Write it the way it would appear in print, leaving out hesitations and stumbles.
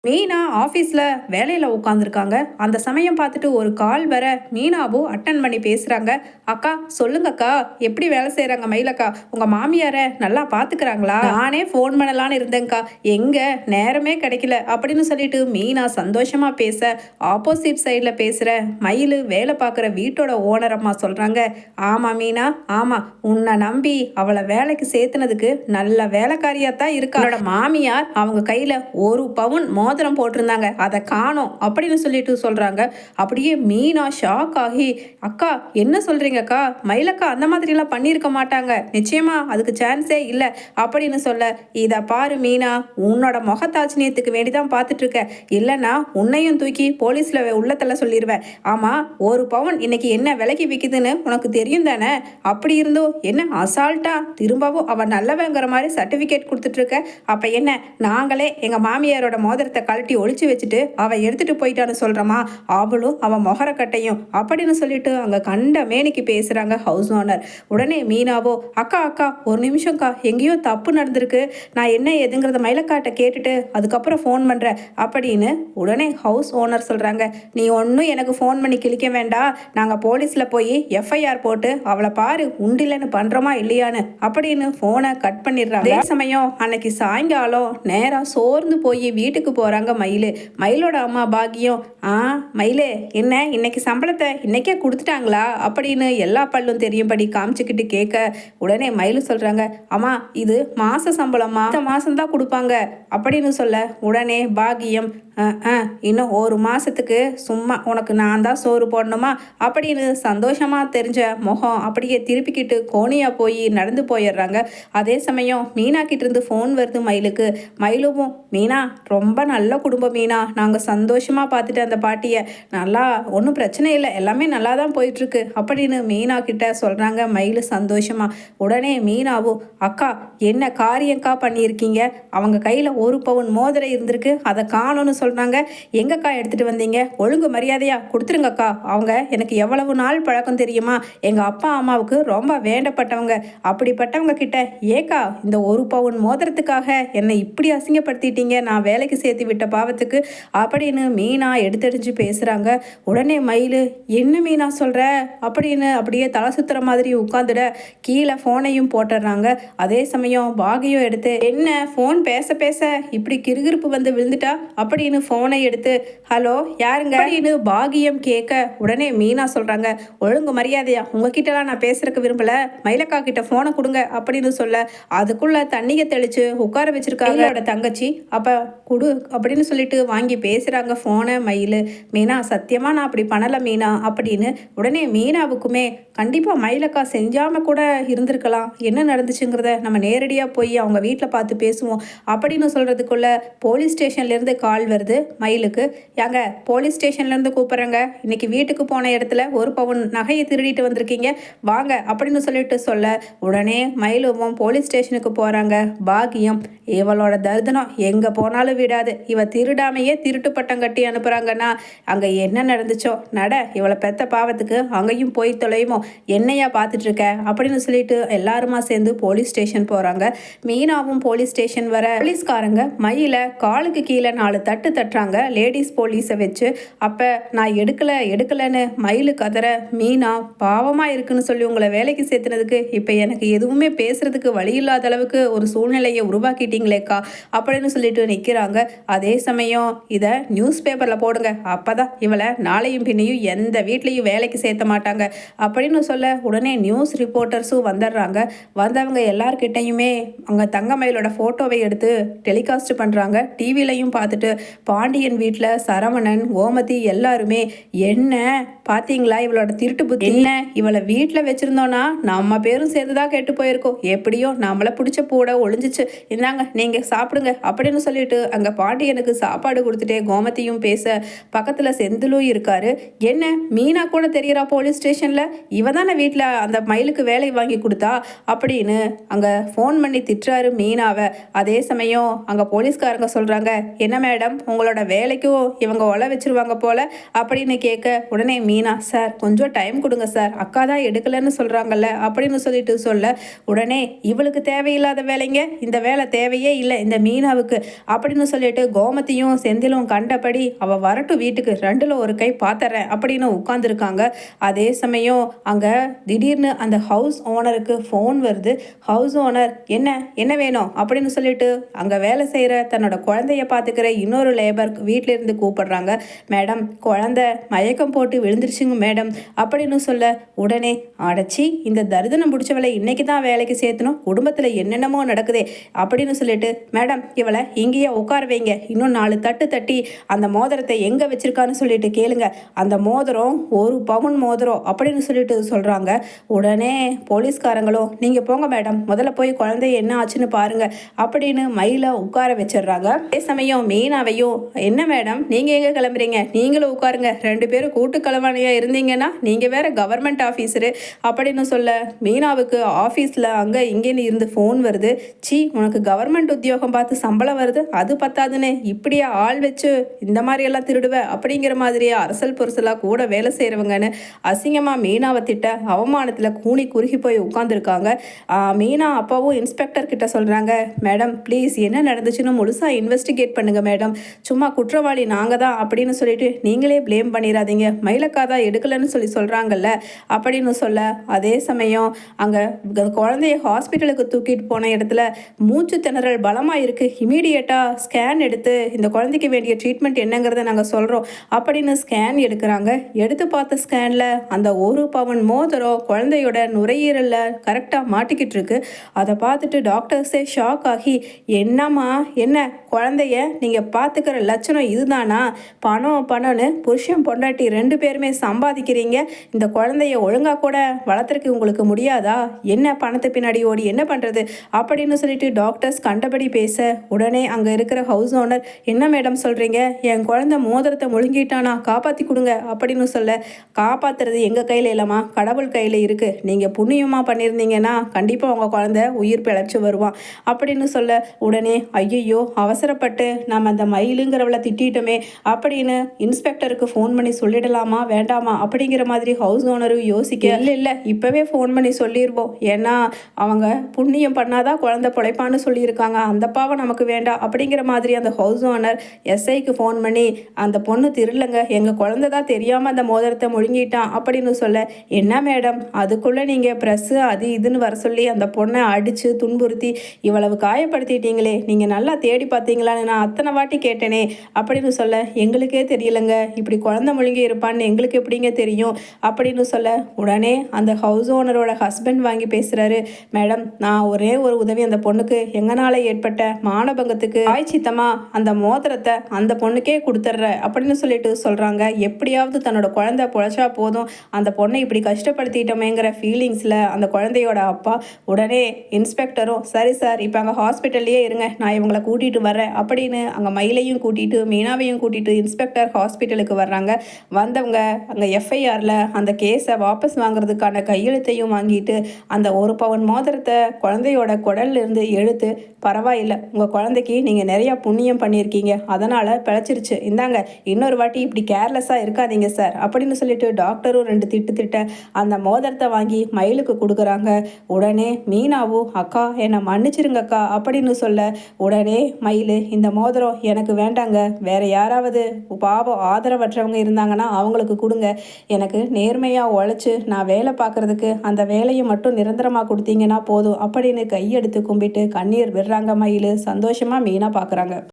மீனா ஆஃபீஸில் வேலையில் உட்காந்துருக்காங்க. அந்த சமயம் பார்த்துட்டு ஒரு கால் வர மீனாவும் அட்டன் பண்ணி பேசுகிறாங்க. அக்கா சொல்லுங்கக்கா, எப்படி வேலை செய்கிறாங்க மயிலக்கா? உங்கள் மாமியாரை நல்லா பார்த்துக்கிறாங்களா? நானே ஃபோன் பண்ணலான்னு இருந்தேங்க்கா, எங்கே நேரமே கிடைக்கல அப்படின்னு சொல்லிட்டு மீனா சந்தோஷமாக பேச, ஆப்போசிட் சைடில் பேசுகிற மயில் வேலை பார்க்குற வீட்டோட ஓனர் அம்மா சொல்கிறாங்க, ஆமாம் மீனா, ஆமாம், உன்னை நம்பி அவளை வேலைக்கு சேர்த்துனதுக்கு நல்ல வேலைக்காரியாக தான் இருக்கா. அவளோட மாமியார் அவங்க கையில் ஒரு பவுன் மோதிரம் போட்டிருந்தாங்க, அதை காணோம் அப்படின்னு சொல்லிட்டு சொல்றாங்க. அப்படியே மீனா ஷாக் ஆகி, அக்கா என்ன சொல்றீங்க அக்கா? மயிலக்கா அந்த மாதிரி எல்லாம் பண்ணியிருக்க மாட்டாங்க, நிச்சயமா அதுக்கு சான்ஸே இல்லை அப்படின்னு சொல்ல, இதை பாரு மீனா, உன்னோட முகத்தாட்சியத்துக்கு வேண்டிதான் பார்த்துட்டு இருக்க, இல்லைன்னா உன்னையும் தூக்கி போலீஸ்ல உள்ளத்துல சொல்லிடுவேன். ஆமா, ஒரு பவுன் இன்னைக்கு என்ன விலைக்கு விற்குதுன்னு உனக்கு தெரியும் தானே? அப்படி இருந்தோம் என்ன அசால்ட்டா திரும்பவும் அவன் நல்லவங்கிற மாதிரி சர்டிபிகேட் கொடுத்துட்டு இருக்க? அப்ப என்ன, நாங்களே எங்க மாமியாரோட மோதிரத்தை கழட்டி ஒழிச்சு வச்சுட்டு அவ எடுத்துட்டு போயிட்டான்னு சொல்றமா? அவளும் அவன் மொகரக்கட்டையும் அப்படின்னு சொல்லிட்டு அங்க கண்ட மேனிக்கு பேசுறாங்க ஹவுஸ் ஓனர். உடனே மீனாவோ, அக்கா அக்கா ஒரு நிமிஷம்க்கா, எங்கேயோ தப்பு நடந்திருக்கு, நான் என்ன எதுங்கிறத மயிலக்காட்ட கேட்டுட்டு அதுக்கப்புறம் ஃபோன் பண்றேன் அப்படின்னு உடனே ஹவுஸ் ஓனர் சொல்றாங்க. நீ ஒன்றும் எனக்கு ஃபோன் பண்ணி கிழிக்க வேண்டாம், நாங்கள் போலீஸில் போய் எஃப்ஐஆர் போட்டு அவளை பாரு உண்டிலன்னு பண்ணுறோமா இல்லையான்னு அப்படின்னு ஃபோனை கட் பண்ணிடுறாங்க. அதே சமயம் அன்னைக்கு சாயங்காலம் நேராக சோர்ந்து போய் வீட்டுக்கு போகிறாங்க மயில். மயிலோட அம்மா பாக்கியம், மயிலே என்ன இன்னைக்கு சம்பளத்தை இன்னைக்கே கொடுத்துட்டாங்களா அப்படின்னு எல்லா பல்லும் தெரியும்படி காமிச்சுக்கிட்டு கேட்க, உடனே மயில் சொல்கிறாங்க, அம்மா இது மாத சம்பளமா, இந்த மாதம்தான் கொடுப்பாங்க அப்படின்னு சொல்ல, உடனே பாக்கியம், இன்னும் ஒரு மாதத்துக்கு சும்மா உனக்கு நான் தான் சோறு போடணுமா அப்படின்னு சந்தோஷமாக தெரிஞ்ச முகம் அப்படியே திருப்பிக்கிட்டு கோணியாக போய் நடந்து போயிடுறாங்க. அதே சமயம் மீனா கிட்டேருந்து ஃபோன் வருது மயிலுக்கு. மயிலுவும், மீனா ரொம்ப நல்ல குடும்பம் மீனா, நாங்கள் சந்தோஷமாக பார்த்துட்டு அந்த பாட்டியை, நல்லா ஒன்றும் பிரச்சனை இல்லை, எல்லாமே நல்லா தான் போயிட்டுருக்கு அப்படின்னு மீனா கிட்ட சொல்கிறாங்க மயில் சந்தோஷமாக. உடனே மீனாவும், அக்கா என்ன காரியங்கா பண்ணியிருக்கீங்க? அவங்க கையில் ஒரு பவுன் மோதிரம் இருந்திருக்கு, அதை காணும்னு சொல்கிறாங்க. எங்கக்கா எடுத்துகிட்டு வந்தீங்க? ஒழுங்கு மரியாதையாக கொடுத்துருங்கக்கா, அவங்க எனக்கு எவ்வளவு நாள் பழக்கம் தெரியுமா? எங்கள் அப்பா அம்மாவுக்கு ரொம்ப வேண்டப்பட்டவங்க, அப்படிப்பட்டவங்க கிட்ட ஏக்கா இந்த ஒரு பவுன் மோதிரத்துக்காக என்னை இப்படி அசிங்கப்படுத்திட்டீங்க, நான் வேலைக்கு சேர்த்து விட்ட பாவத்துக்கு அப்படின்னு மீனா எடுத்தடிஞ்சு பேசுகிறாங்க. உடனே மயில், என்ன மீனா சொல்கிற அப்படின்னு அப்படியே தலை சுத்துற மாதிரி உட்காந்துட கீழே ஃபோனையும் போட்டுடுறாங்க. அதே சமயம் பாகியும் எடுத்து, என்ன ஃபோன் பேச பேச இப்படி கிறுகிறுப்பு வந்து விழுந்துட்டா அப்படின்னு ஃபோனை எடுத்து, ஹலோ யாருங்க அப்படின்னு பாகியம் கேட்க, உடனே மீனா சொல்கிறாங்க, ஒழுங்கு மரியாதையா உங்ககிட்டலாம் நான் பேசுறதுக்கு விரும்பல, மயிலக்கா கிட்ட ஃபோனை கொடுங்க அப்படின்னு சொல்ல, அதுக்குள்ள தண்ணியை தெளிச்சு உட்கார வச்சிருக்காங்க அவளோட தங்கச்சி. அப்போ கொடு அப்படின்னு சொல்லிட்டு வாங்கி பேசுகிறாங்க ஃபோனை மயில். மீனா சத்தியமாக நான் அப்படி பண்ணலை மீனா அப்படின்னு. உடனே மீனாவுக்குமே கண்டிப்பாக மயிலக்கா செஞ்சாமல் கூட இருந்திருக்கலாம், என்ன நடந்துச்சுங்கிறத நம்ம நேரடியாக போய் அவங்க வீட்டில் பார்த்து பேசுவோம் அப்படின்னு சொல்கிறதுக்குள்ள போலீஸ் ஸ்டேஷன்லேருந்து கால் வருது மயிலுக்கு. யாங்க போலீஸ் ஸ்டேஷன்லேருந்து கூப்பிட்றேங்க, இன்னைக்கு வீட்டுக்கு போன இடத்துல ஒரு பவுன் நகையை திருடிட்டு வந்திருக்கீங்க, வாங்க அப்படின்னு சொல்லிட்டு சொல்ல, உடனே மயிலுவும் போலீஸ் ஸ்டேஷனுக்கு போகிறாங்க. பாக்கியம், இவளோட தர்தனம் எங்கே போனாலும் விடாது, இவ திருடாமையே திருட்டு பட்டம் கட்டி அனுப்புகிறாங்கன்னா அங்கே என்ன நடந்துச்சோ நட, இவளை பெத்த பாவத்துக்கு அங்கேயும் போய் தொலையுமோ, என்னையா பார்த்துட்டு இருக்க அப்படின்னு சொல்லிட்டு எல்லாருமா சேர்ந்து போலீஸ் ஸ்டேஷன் போகிறாங்க. மீனாவும் போலீஸ் ஸ்டேஷன் வர போலீஸ்காரங்க மயில காலுக்கு கீழே 4 தட்டு தட்டுறாங்க லேடிஸ் போலீஸை வச்சு. அப்போ நான் எடுக்கலைன்னு மயில் கதற, மீனா பாவமாக இருக்குன்னு சொல்லி உங்களை வேலைக்கு சேர்த்துனதுக்கு இப்போ எனக்கு எதுவுமே பேசுறதுக்கு வழி இல்லாத அளவுக்கு ஒரு சூழ்நிலையை உருவாக்கிட்டீங்களேக்கா அப்படின்னு சொல்லிட்டு நிற்கிறாங்க. அதே சமயம் இதை நியூஸ் பேப்பரில் போடுங்க, அப்போதான் இவளை நாளையும் பின்னையும் எந்த வீட்லேயும் வேலைக்கு சேர்த்த மாட்டாங்க அப்படின்னு சொல்ல, உடனே நியூஸ் ரிப்போர்ட்டர்ஸும் வந்துடுறாங்க. வந்தவங்க எல்லார்கிட்டையுமே அவங்க தங்கமயிலோட ஃபோட்டோவை எடுத்து டெலிகாஸ்ட் பண்ணுறாங்க. டிவிலையும் பார்த்துட்டு பாண்டியன் வீட்டில் சரவணன், கோமதி எல்லாருமே, என்ன பார்த்தீங்களா இவளோட திருட்டு புத்தி, என்ன இவளை வீட்டில் வச்சுருந்தோன்னா நம்ம பேரும் சேர்ந்து தான் கெட்டு போயிருக்கோம், எப்படியோ நம்மளை பிடிச்ச பூட ஒளிஞ்சிச்சு, இந்தாங்க நீங்கள் சாப்பிடுங்க அப்படின்னு சொல்லிட்டு அங்கே பாண்டியனுக்கு சாப்பாடு கொடுத்துட்டே கோமதியும் பேச, பக்கத்தில் செந்திலும் இருக்காரு. என்ன மீனா கூட தெரியறா போலீஸ் ஸ்டேஷனில், இவ தானே வீட்டில் அந்த மயிலுக்கு வேலை வாங்கி கொடுத்தா அப்படின்னு அங்கே ஃபோன் பண்ணி திட்டுறாரு மீனாவை. அதே சமயம் அங்கே போலீஸ்காரங்க சொல்கிறாங்க, என்ன மேடம் உங்களோட வேலைக்கும் இவங்க ஒலை வச்சிருவாங்க போல அப்படின்னு கேட்க, உடனே மீனா, சார் கொஞ்சம் டைம் கொடுங்க சார், அக்கா தான் எடுக்கலைன்னு சொல்கிறாங்கல்ல அப்படின்னு சொல்லிட்டு சொல்ல, உடனே இவளுக்கு தேவையில்லாத வேலைங்க, இந்த வேலை தேவையே இல்லை இந்த மீனாவுக்கு அப்படின்னு சொல்லிட்டு கோமதியும் செந்திலும் கண்டபடி அவள் வரட்டும் வீட்டுக்கு, ரெண்டில் ஒரு கை பார்த்துறேன் அப்படின்னு உட்காந்துருக்காங்க. அதே சமயம் அங்கே திடீர்னு அந்த ஹவுஸ் ஓனருக்கு ஃபோன் வருது. ஹவுஸ் ஓனர் என்ன என்ன வேணும் அப்படின்னு சொல்லிட்டு அங்கே வேலை செய்கிற தன்னோட குழந்தைய பார்த்துக்கிற இன்னொரு லேபர் வீட்டிலேருந்து கூப்பிடுறாங்க. மேடம் குழந்தை மயக்கம் போட்டு விழுந்துருச்சுங்க மேடம் அப்படின்னு சொல்ல, உடனே அடைச்சி இந்த தரிதனம் பிடிச்சவளை இன்னைக்கு தான் வேலைக்கு சேர்த்தணும், குடும்பத்தில் என்னென்னமோ நடக்குதே அப்படின்னு சொல்லிட்டு, மேடம் இவளை இங்கேயே உட்கார வைங்க, இன்னும் 4 தட்டு தட்டி அந்த மோதிரத்தை எங்கே வச்சிருக்கான்னு சொல்லிட்டு கேளுங்க, அந்த மோதிரம் 1 பவுன் மோதிரம் அப்படின்னு சொல்லிட்டு சொல்கிறாங்க. உடனே போலீஸ்காரங்களும் நீங்கள் போங்க மேடம், முதல்ல போய் குழந்தைய என்ன ஆச்சுன்னு பாருங்க அப்படின்னு மயில உட்கார வச்சிடுறாங்க. அதே சமயம் மீனாவையும், என்ன மேடம் நீங்கள் எங்கே கிளம்புறீங்க, நீங்களும் உட்காருங்க, 2 பேரும் கூட்டு கலவாணியாக இருந்தீங்கன்னா நீங்கள் வேற கவர்மெண்ட் ஆஃபீஸரு அப்படின்னு சொல்ல, மீனாவுக்கு ஆஃபீஸில் அங்கே இங்கேன்னு இருந்து ஃபோன் வருது. சி உனக்கு கவர்மெண்ட் உத்தியோகம் பார்த்து சம்பளம் வருது, அது பத்தாதுன்னு இப்படியே ஆள் வச்சு இந்த மாதிரியெல்லாம் திருடுவ அப்படிங்கிற மாதிரியே அரசல் பொருசலாக கூட வேலை செய்கிறவங்கன்னு அசிங்கமாக மீனாவை திட்ட அவமானத்தில் கூனி குறுகி போய் உட்காந்துருக்காங்க. மீனா அப்பாவும் இன்ஸ்பெக்டர் கிட்ட சொல்கிறாங்க, மேடம் ப்ளீஸ் என்ன நடந்துச்சுன்னு முழுசாக இன்வெஸ்டிகேட் பண்ணுங்கள் மேடம், சும்மா குற்றவாளி நாங்கள் தான் அப்படின்னு சொல்லிட்டு நீங்களே ப்ளேம் பண்ணிடாதீங்க, மயிலக்கா தான் எடுக்கலைன்னு சொல்கிறாங்கல்ல அப்படின்னு சொல்ல, அதே சமயம் அங்கே குழந்தைய ஹாஸ்பிட்டலுக்கு தூக்கிட்டு போன இடத்துல மூச்சு திணறல் பலமாக இருக்குது, இமீடியட்டாக ஸ்கேன் எடுத்து இந்த குழந்தைக்கு வேண்டிய ட்ரீட்மெண்ட் என்னங்கிறத நாங்கள் சொல்கிறோம் அப்படின்னு ஸ்கேன் எடுக்கிறாங்க. எடுத்து பார்த்த ஸ்கேனில் அந்த 1 பவுன் மோதிரம் குழந்தையோட நுரையீரலில் கரெக்டாக மாட்டிக்கிட்டு இருக்கு. அதை பார்த்துட்டு டாக்டர்ஸே ஷாக் ஆகி, என்னம்மா என்ன குழந்தைய நீங்கள் பார்த்துக்கிற லட்சணம் இதுதானா, பணம்னு புருஷன் பொண்டாட்டி 2 பேருமே சம்பாதிக்கிறீங்க, இந்த குழந்தைய ஒழுங்காக கூட வளர்த்துறதுக்கு உங்களுக்கு முடியாதா, என்ன பணத்தை பின்னாடி ஓடி என்ன பண்ணுறது அப்படின்னு சொல்லிட்டு டாக்டர்ஸ் கண்டபடி பேச, உடனே அங்கே இருக்கிற ஹவுஸ் ஓனர், என்ன மேடம் சொல்கிறீங்க, என் குழந்தை மோதிரத்தை முழுங்கிட்டானா, காப்பாற்றி கொடுங்க அப்படின்னு சொல்ல, காப்பாற்றுறது எங்கள் கையில் இல்லைம்மா கடவுள் கையில் இருக்குது, நீங்கள் புண்ணியமாக பண்ணியிருந்தீங்கன்னா கண்டிப்பாக உங்கள் குழந்தை உயிர் பிழைச்சி வருவான் அப்படின்னு சொல்ல, உடனே ஐயையோ அவசரப்பட்டு நம்ம அந்த மயிலுங்கிறவளை திட்டோமே அப்படின்னு இன்ஸ்பெக்டருக்கு ஃபோன் பண்ணி சொல்லிடலாமா வேண்டாமா அப்படிங்கிற மாதிரி ஹவுஸ் ஓனரும் யோசிக்க, இல்லை இப்போவே ஃபோன் பண்ணி சொல்லிடுவோம், ஏன்னா அவங்க புண்ணியம் பண்ணாதான் குழந்தை பிழைப்பான்னு சொல்லியிருக்காங்க, அந்த பாவம் நமக்கு வேண்டாம் அப்படிங்கிற மாதிரி அந்த ஹவுஸ் ஓனர் எஸ்ஐக்கு ஃபோன் பண்ணி, அந்த பொண்ணு திருடலைங்க, எங்கள் குழந்தை தான் தெரியாமல் அந்த மோதிரத்தை முழுங்கிட்டான் அப்படின்னு சொல்ல, என்ன மேடம் அதுக்குள்ளே நீங்கள் ப்ரெஸ்ஸு அது இதுன்னு வர சொல்லி அந்த பொண்ணை அடித்து துன்புறுத்தி இவ்வளவு காயப்படுத்திட்டீங்களே, நீங்கள் நல்லா தேடி பார்த்தீங்களான்னு நான் அத்தனை வாட்டி கேட்டேனே அப்படின்னு சொல்ல, எங்களுக்கே தெரியலைங்க, இப்படி குழந்தை முழுங்கி இருப்பான்னு எங்களுக்கு எப்படிங்க தெரியும் அப்படின்னு சொல்ல, உடனே அந்த ஹவுஸ் ஓனரோட ஹஸ்பண்ட் வாங்கி பேசுகிறாரு, மேடம் நான் ஒரே ஒரு உதவி அந்த பொண்ணுக்கு எங்களால் ஏற்பட்ட மானபங்கத்துக்கு ஆய்ச்சித்தமா அந்த மோதிரத்தை அந்த பொண்ணுக்கே கொடுத்துட்றேன் அப்படின்னு சொல்லிட்டு சொல்கிறாங்க. எப்படியாவது தன்னோட குழந்தை பொழைச்சா போதும், அந்த பொண்ணை இப்படி கஷ்டப்படுத்திட்டோமேங்கிற ஃபீலிங்ஸில் அந்த குழந்தையோட அப்பா. உடனே இன்ஸ்பெக்டரும், சரி சார் இப்போ அங்கே ஹாஸ்பிட்டல்லையே இருங்க, நான் இவங்களை கூட்டிகிட்டு வரேன் அப்படின்னு அங்கே மயிலையும் கூட்டிகிட்டு மீனாவையும் கூட்டிகிட்டு இன்ஸ்பெக்டர் ஹாஸ்பிட்டலுக்கு வர்றாங்க. வந்தவங்க அங்கே எஃப்ஐஆரில் அந்த கேஸை வாபஸ் வாங்குறதுக்கான கையெழுத்தையும் வாங்கிட்டு அந்த 1 பவுன் மோதிரத்தை குழந்தையோட குடல்லிருந்து எடுத்து, பரவாயில்லை உங்கள் குழந்தைக்கு நீங்கள் நிறையா புண்ணியம் பண்ணியிருக்கீங்க, அதனால் பிழைச்சிருச்சு, இந்தாங்க இன்னொரு வாட்டி இப்படி கேர்லெஸ்ஸாக இருக்காதீங்க சார் அப்படின்னு சொல்லிட்டு டாக்டரும் 2 திட்ட அந்த மோதிரத்தை வாங்கி மயிலுக்கு கொடுக்குறாங்க. உடனே மீனாவும், அக்கா என்னை மன்னிச்சிருங்கக்கா அப்படின்னு சொல்ல, உடனே மயில், இந்த மோதிரம் எனக்கு வேண்டாங்க, வேற யாராவது பாவம் ஆதரவற்றவங்க இருந்தாங்கன்னா அவங்களுக்கு கொடுங்க, எனக்கு நேர்மையாக உழைச்சி நான் வேலை பார்க்குறதுக்கு அந்த வேலையை மட்டும் நிரந்தரமாக கொடுத்தீங்கன்னா போதும் அப்படின்னு கையெடுத்து கும்பிட்டு கண்ணீர் விடுறாங்க மயில். சந்தோஷமாக மீனா பார்க்குறாங்க.